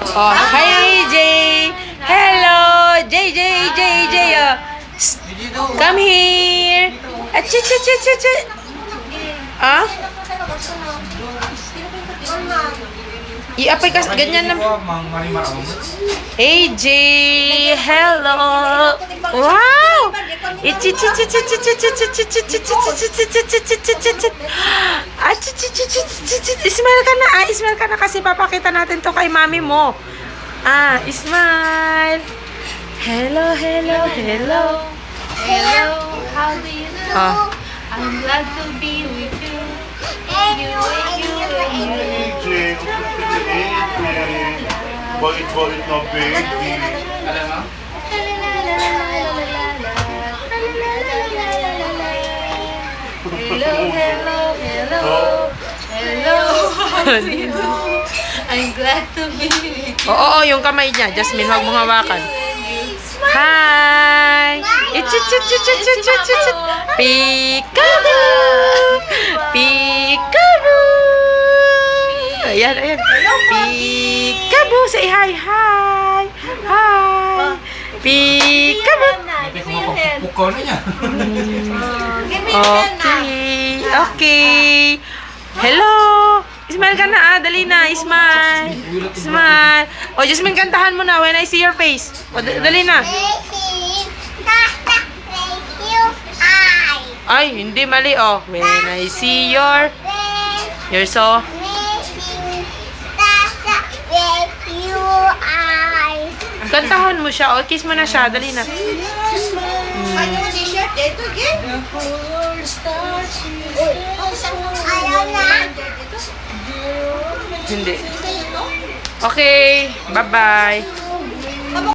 Oh, hi, Jay. Hello, Jay, Jay, Jay, Jay. Come here. Achit, chit, chit, chit, chit. Ah? I-apply ka, ganyan na. Hey, Jay. Hello. Wow. Achit, chit, chit, chit, chit, chit, chit, chit, chit, chit, chit, chit, chit, chit, chit. Achit, chit, chit, chit, chit, chit. Ismail ka na. Ismail ka na kasi papakita natin to kay mami mo. Ismail. Hello, hello, hello. Hello, how do you do? I'm glad to be with you. Bait-bait na baby. Hello, hello, hello. Hello, how do you do? I'm glad to be with you. Oo, yung kamay niya. Jasmine, huwag mong hawakan. Hi! Ichit-chit-chit-chit-chit-chit-chit! Peekaboo! Peekaboo! Ayan, ayan. Peekaboo! Say hi! Hi! Hi! Peekaboo! Pukaw na niya. Okay. Okay. Hello! Ismail ka na, dali na, Ismail. Ismail. O, Jasmine, kantahan mo na, When I See Your Face. O, dali na. Ay, hindi, mali, oh. When I see your... You're so... Kantahan mo siya, o, kiss mo na siya, dali na. Ano mo t-shirt? Ito, again. Ayaw na. Hindi. Okay, bye-bye.